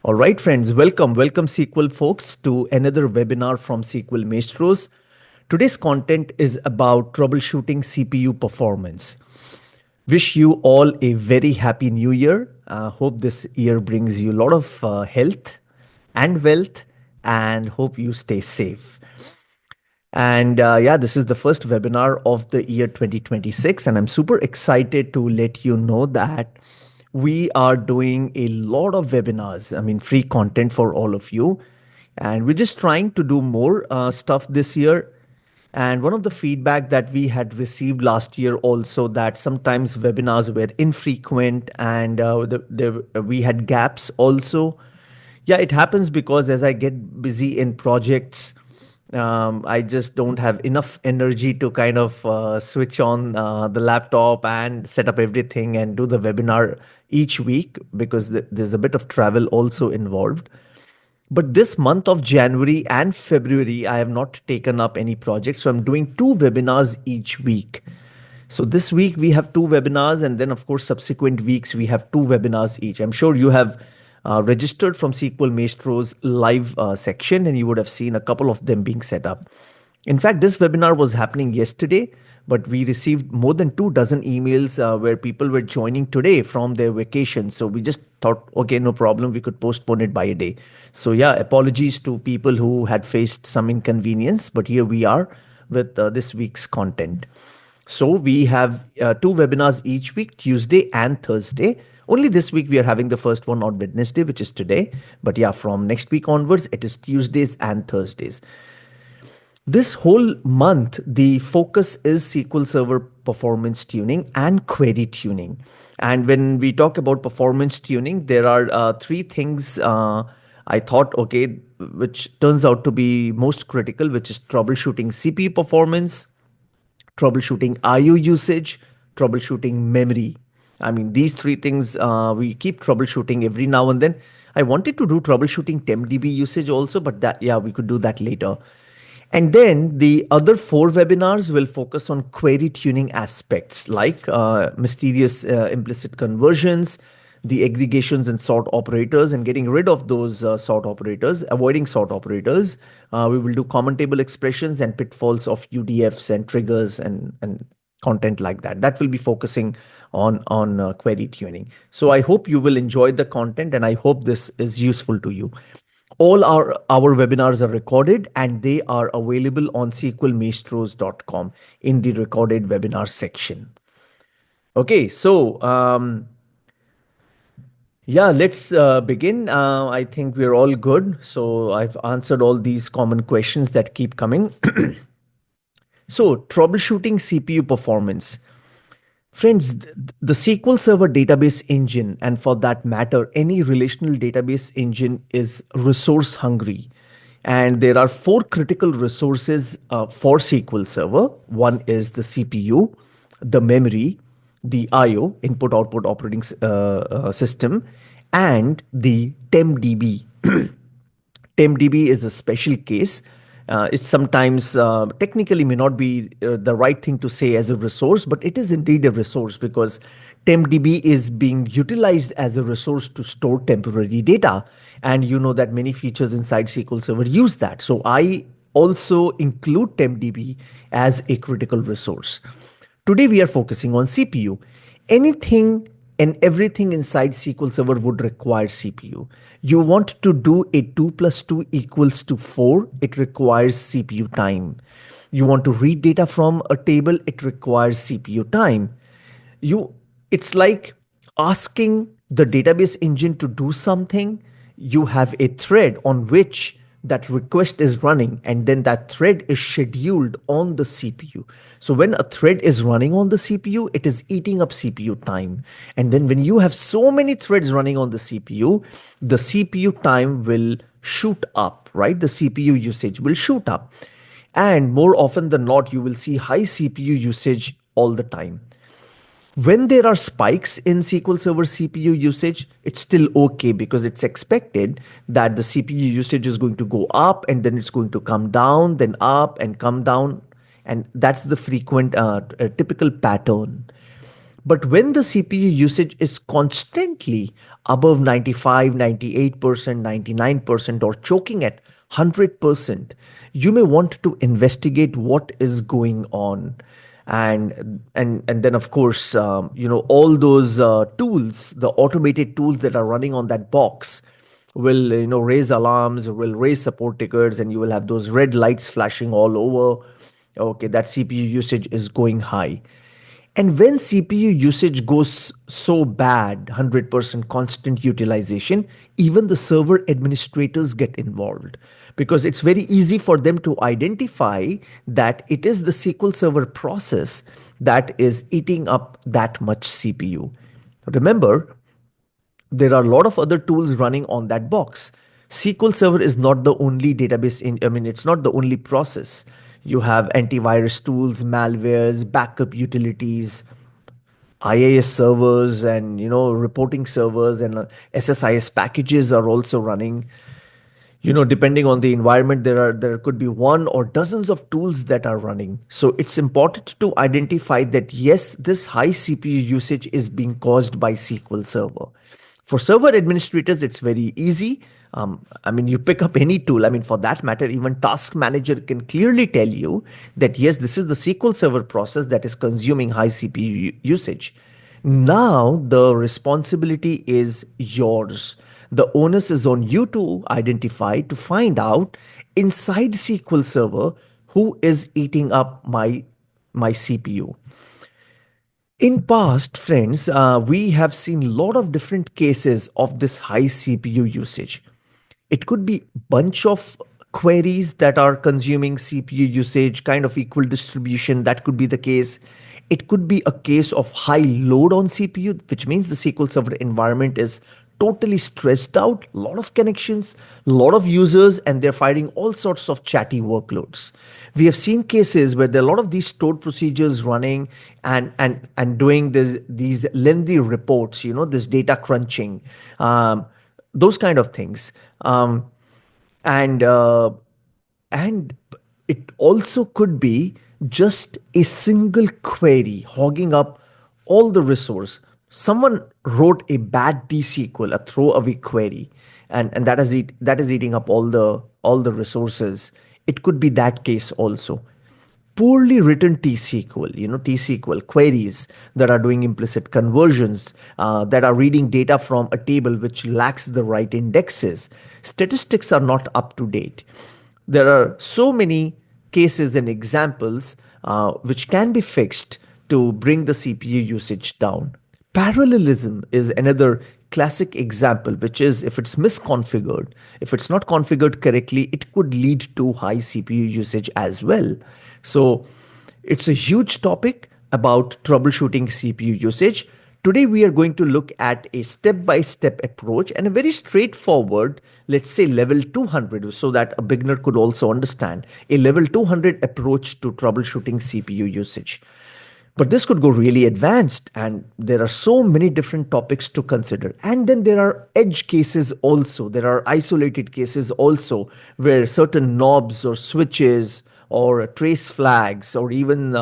All right, friends, welcome SQL folks to another webinar from SQL Maestros. Today's content is about troubleshooting CPU performance. Wish you all a very happy new year. Hope this year brings you a lot of health and wealth, and hope you stay safe. And yeah, this is the first webinar of the year 2026. And I'm super excited to let you know that we are doing a lot of webinars. I mean, free content for all of you. And we're just trying to do more stuff this year. And one of the feedback that we had received last year also that sometimes webinars were infrequent and we had gaps also. Yeah, it happens because as I get busy in projects, I just don't have enough energy to kind of switch on the laptop and set up everything and do the webinar each week because there's a bit of travel also involved. But this month of January and February, I have not taken up any projects. So I'm doing two webinars each week. So this week we have two webinars, and then of course subsequent weeks we have two webinars each. I'm sure you have registered from SQL Maestro's live section, and you would have seen a couple of them being set up. In fact, this webinar was happening yesterday, but we received more than 2 dozen emails where people were joining today from their vacation. So we just thought, okay, no problem, we could postpone it by a day. So yeah, apologies to people who had faced some inconvenience, but here we are with this week's content. So we have two webinars each week, Tuesday and Thursday. Only this week we are having the first one on Wednesday, which is today. But yeah, from next week onwards, it is Tuesdays and Thursdays. This whole month, the focus is SQL Server performance tuning and query tuning. And when we talk about performance tuning, there are three things I thought, okay, which turns out to be most critical, which is troubleshooting CPU performance, troubleshooting IO usage, troubleshooting memory. I mean, these three things we keep troubleshooting every now and then. I wanted to do troubleshooting TempDB usage also, but that, yeah, we could do that later. And then the other four webinars will focus on query tuning aspects like mysterious implicit conversions, the aggregations and sort operators, and getting rid of those sort operators, avoiding sort operators. We will do common table expressions and pitfalls of UDFs and triggers and content like that. That will be focusing on query tuning. So I hope you will enjoy the content, and I hope this is useful to you. All our webinars are recorded and they are available on sqlmaestros.com in the recorded webinar section. Okay, so yeah, let's begin. I think we're all good. So I've answered all these common questions that keep coming. So troubleshooting CPU performance. Friends, the SQL Server database engine, and for that matter, any relational database engine is resource hungry. And there are four critical resources for SQL Server. One is the CPU, the memory, the IO, input output operating system, and the TempDB. TempDB is a special case. It sometimes technically may not be the right thing to say as a resource, but it is indeed a resource because TempDB is being utilized as a resource to store temporary data. And you know that many features inside SQL Server use that. So I also include TempDB as a critical resource. Today we are focusing on CPU. Anything and everything inside SQL Server would require CPU. You want to do a 2 plus 2 equals to 4, it requires CPU time. You want to read data from a table, it requires CPU time. It's like asking the database engine to do something. You have a thread on which that request is running, and then that thread is scheduled on the CPU. So when a thread is running on the CPU, it is eating up CPU time. And then when you have so many threads running on the CPU time will shoot up, right? The CPU usage will shoot up. And more often than not, you will see high CPU usage all the time. When there are spikes in SQL Server CPU usage, it's still okay because it's expected that the CPU usage is going to go up and then it's going to come down, then up and come down. And that's the frequent, typical pattern. But when the CPU usage is constantly above 95, 98%, 99%, or choking at 100%, you may want to investigate what is going on. And then of course, all those tools, the automated tools that are running on that box, will raise alarms, will raise support tickets, and you will have those red lights flashing all over. Okay, that CPU usage is going high. And when CPU usage goes so bad, 100% constant utilization, even the server administrators get involved, because it's very easy for them to identify that it is the SQL Server process that is eating up that much CPU. Remember, there are a lot of other tools running on that box. SQL Server is not the only database it's not the only process. You have antivirus tools, malwares, backup utilities, IAS servers, and reporting servers, and SSIS packages are also running. Depending on the environment, there could be one or dozens of tools that are running. So it's important to identify that yes, this high CPU usage is being caused by SQL Server. For server administrators, it's very easy. You pick up any tool. For that matter, even Task Manager can clearly tell you that yes, this is the SQL Server process that is consuming high CPU usage. Now the responsibility is yours. The onus is on you to identify, to find out inside SQL Server who is eating up my CPU. In past, friends, we have seen a lot of different cases of this high CPU usage. It could be bunch of queries that are consuming CPU usage, kind of equal distribution. That could be the case. It could be a case of high load on CPU, which means the SQL Server environment is totally stressed out, a lot of connections, a lot of users, and they're fighting all sorts of chatty workloads. We have seen cases where there are a lot of these stored procedures running, and doing these lengthy reports, this data crunching, those kind of things. And and it also could be just a single query hogging up all the resource. Someone wrote a bad T-SQL, a throwaway query, and that is eating up all the resources. It could be that case also. Poorly written T-SQL, T-SQL queries that are doing implicit conversions, that are reading data from a table which lacks the right indexes. Statistics are not up to date. There are so many cases and examples which can be fixed to bring the CPU usage down. Parallelism is another classic example, which is if it's misconfigured, if it's not configured correctly, it could lead to high CPU usage as well. So it's a huge topic about troubleshooting CPU usage. Today, we are going to look at a step by step approach and a very straightforward, let's say level 200, so that a beginner could also understand a level 200 approach to troubleshooting CPU usage. But this could go really advanced, and there are so many different topics to consider. And then there are edge cases also. There are isolated cases also where certain knobs or switches or trace flags, or even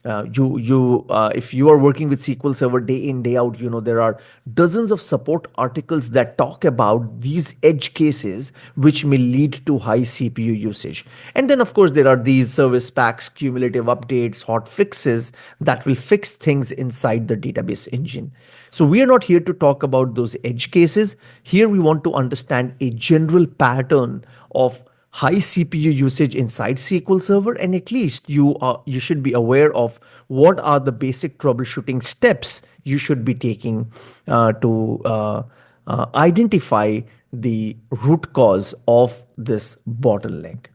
if you are working with SQL Server day in day out, there are dozens of support articles that talk about these edge cases which may lead to high CPU usage. And then of course there are these service packs, cumulative updates, hot fixes that will fix things inside the database engine. So we are not here to talk about those edge cases. Here we want to understand a general pattern of high CPU usage inside SQL Server, and at least you should be aware of what are the basic troubleshooting steps you should be taking to identify the root cause of this bottleneck.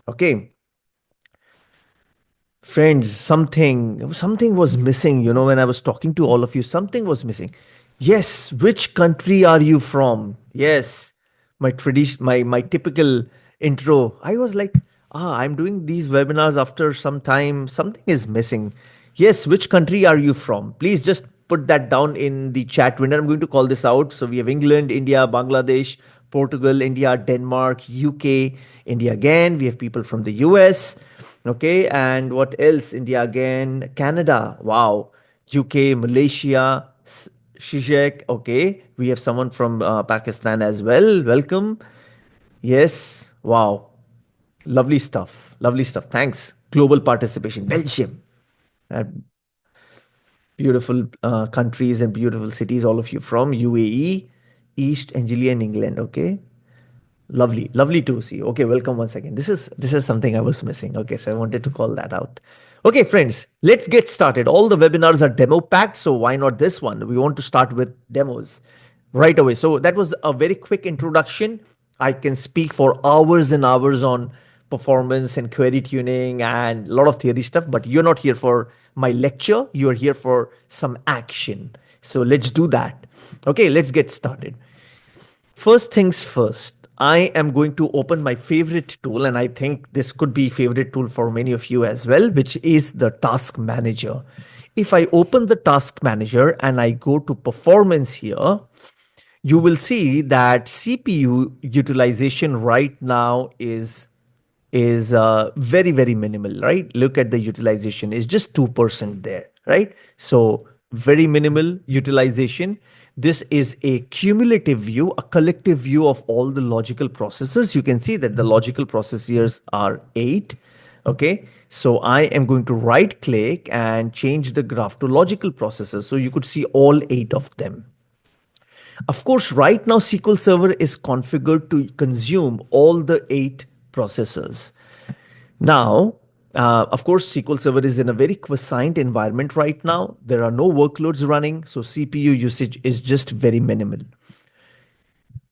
Okay, friends, something was missing, when I was talking to all of you. Something was missing. Yes, which country are you from? Yes, my typical intro. I was like, I'm doing these webinars after some time. Something is missing. Yes, which country are you from? Please just put that down in the chat window. I'm going to call this out. So we have England, India, Bangladesh, Portugal, India, Denmark, UK, India again. We have people from the US. Okay, and what else? India again, Canada. Wow. UK, Malaysia, Shishak. Okay, we have someone from Pakistan as well. Welcome. Yes. Wow. Lovely stuff. Lovely stuff. Thanks. Global participation. Belgium. Uh, Beautiful countries and beautiful cities, all of you from UAE, East Anglia and England. Okay. Lovely, lovely to see you. Okay, welcome once again. This is something I was missing. Okay, so I wanted to call that out. Okay, friends, let's get started. All the webinars are demo packed, so why not this one? We want to start with demos right away. So that was a very quick introduction. I can speak for hours and hours on performance and query tuning and a lot of theory stuff, but you're not here for my lecture. You're here for some action. So let's do that. Okay, let's get started. First things first, I am going to open my favorite tool, and I think this could be favorite tool for many of you as well, which is the Task Manager. If I open the Task Manager and I go to Performance here, you will see that CPU utilization right now is very very minimal, right? Look at the utilization is just 2% there, right? So very minimal utilization. This is a cumulative view, a collective view of all the logical processors. You can see that the logical processors are 8. Okay, so I am going to right click and change the graph to logical processors, so you could see all 8 of them. Of course, right now SQL Server is configured to consume all the 8 processors. Now, of course, SQL Server is in a very quiescent environment right now. There are no workloads running, so CPU usage is just very minimal.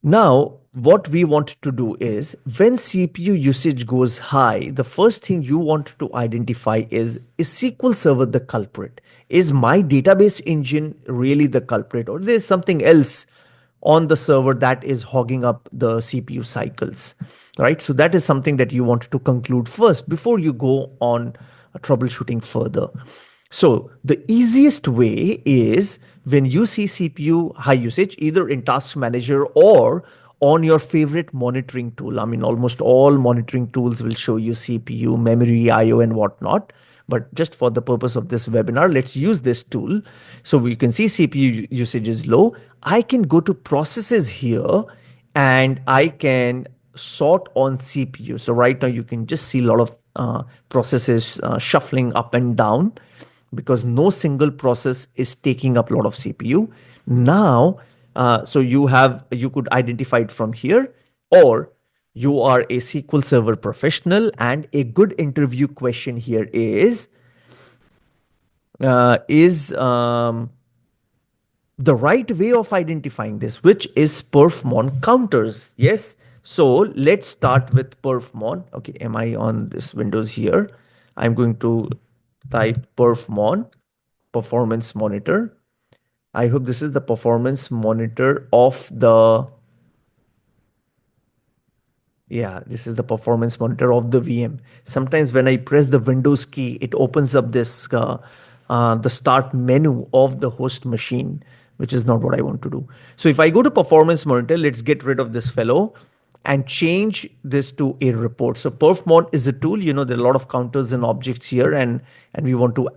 Now, what we want to do is when CPU usage goes high, the first thing you want to identify is SQL Server the culprit? Is my database engine really the culprit, or there's something else on the server that is hogging up the CPU cycles, right? So that is something that you want to conclude first before you go on troubleshooting further. So the easiest way is when you see CPU high usage, either in Task Manager or on your favorite monitoring tool. I mean, almost all monitoring tools will show you CPU, memory, IO, and whatnot. But just for the purpose of this webinar, let's use this tool. So we can see CPU usage is low. I can go to processes here and I can sort on CPU. So right now you can just see a lot of processes shuffling up and down because no single process is taking up a lot of CPU. Now, so you could identify it from here, or you are a SQL Server professional, and a good interview question here is the right way of identifying this, which is perfmon counters. Yes. So let's start with perfmon. Okay, am I on this Windows here? I'm going to type perfmon performance monitor. I hope this is the performance monitor of the, yeah, this is the performance monitor of the VM. Sometimes when I press the Windows key, it opens up this the start menu of the host machine, which is not what I want to do. So if I go to performance monitor, let's get rid of this fellow and change this to a report. So perfmon is a tool. You know, there are a lot of counters and objects here, and we want to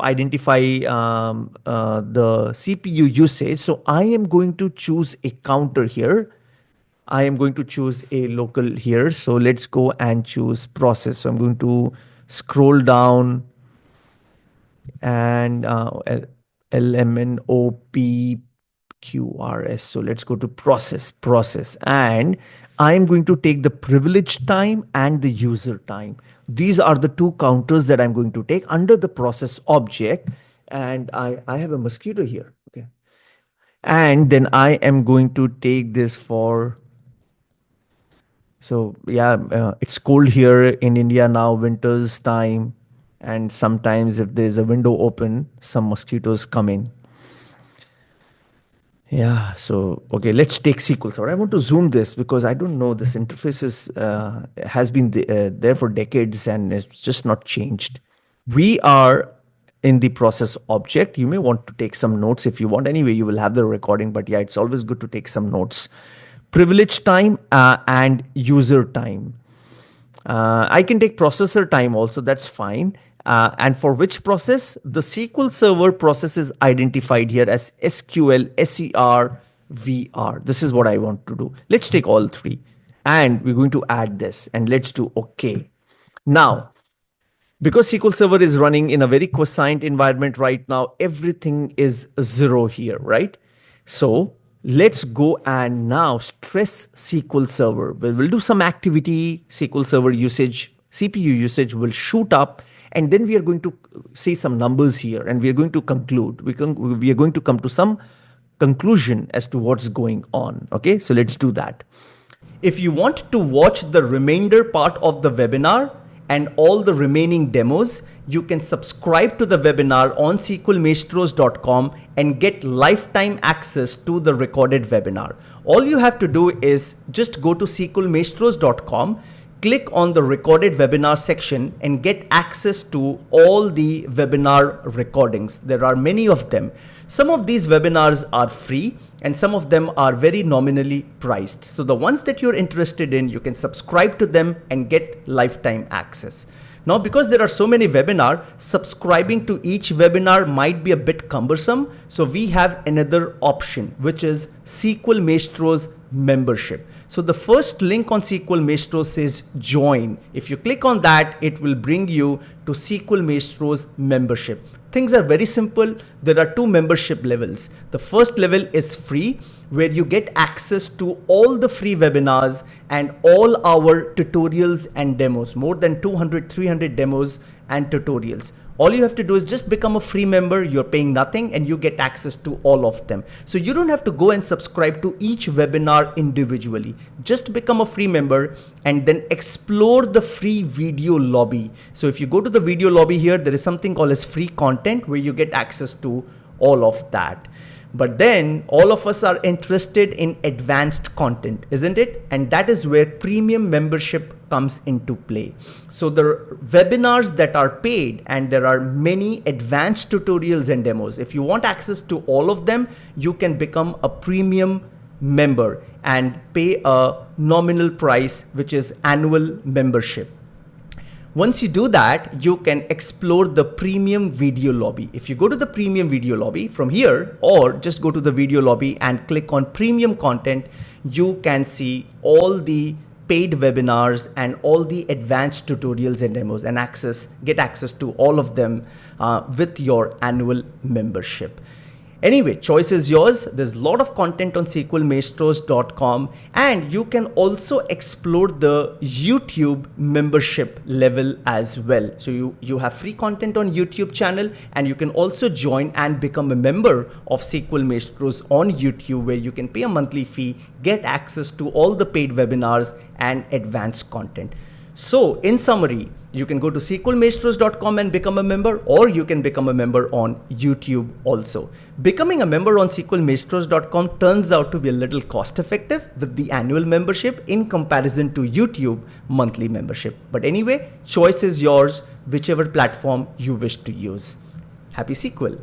identify the CPU usage. So I am going to choose a counter here. I am going to choose a local here. So let's go and choose process. So I'm going to scroll down and LMNOPQRS. So let's go to process. And I'm going to take the privilege time and the user time. These are the two counters that I'm going to take under the process object. And I have a mosquito here. Okay. And then I am going to take this for, so yeah, it's cold here in India now, winter's time. And sometimes if there's a window open, some mosquitoes come in. Yeah, so okay, let's take SQL Server. I want to zoom this because I don't know, this interface has been there for decades and it's just not changed. We are in the process object. You may want to take some notes if you want. Anyway, you will have the recording, but yeah, it's always good to take some notes. Privilege time and user time. I can take processor time also, that's fine. And for which process? The SQL Server process is identified here as SQL SER VR. This is what I want to do. Let's take all three. And we're going to add this. And let's do OK. Now, because SQL Server is running in a very quiescent environment right now, everything is 0 here, right? So let's go and now stress SQL Server. We'll do some activity, SQL Server usage, CPU usage will shoot up, and then we are going to see some numbers here, and we are going to conclude. We are going to come to some conclusion as to what's going on. Okay, so let's do that. If you want to watch the remainder part of the webinar and all the remaining demos, you can subscribe to the webinar on SQLmaestros.com and get lifetime access to the recorded webinar. All you have to do is just go to SQLmaestros.com, click on the recorded webinar section and get access to all the webinar recordings. There are many of them. Some of these webinars are free and some of them are very nominally priced. So the ones that you're interested in, you can subscribe to them and get lifetime access. Now, because there are so many webinars, subscribing to each webinar might be a bit cumbersome. So we have another option, which is SQL Maestros membership. So the first link on SQL Maestros says join. If you click on that, it will bring you to SQL Maestros membership. Things are very simple. There are two membership levels. The first level is free, where you get access to all the free webinars and all our tutorials and demos, more than 200, 300 demos and tutorials. All you have to do is just become a free member. You're paying nothing and you get access to all of them. So you don't have to go and subscribe to each webinar individually. Just become a free member and then explore the free video lobby. So if you go to the video lobby here, there is something called as free content where you get access to all of that. But then all of us are interested in advanced content, isn't it? And that is where premium membership comes into play. So the webinars that are paid, and there are many advanced tutorials and demos. If you want access to all of them, you can become a premium member and pay a nominal price, which is annual membership. Once you do that, you can explore the premium video lobby. If you go to the premium video lobby from here, or just go to the video lobby and click on premium content, you can see all the paid webinars and all the advanced tutorials and demos and get access to all of them with your annual membership. Anyway, choice is yours. There's a lot of content on SQLmaestros.com, and you can also explore the YouTube membership level as well. So you have free content on YouTube channel, and you can also join and become a member of SQL Maestros on YouTube, where you can pay a monthly fee, get access to all the paid webinars and advanced content. So in summary, you can go to SQLmaestros.com and become a member, or you can become a member on YouTube also. Becoming a member on SQLmaestros.com turns out to be a little cost effective with the annual membership in comparison to YouTube monthly membership. But anyway, choice is yours, whichever platform you wish to use. Happy SQL.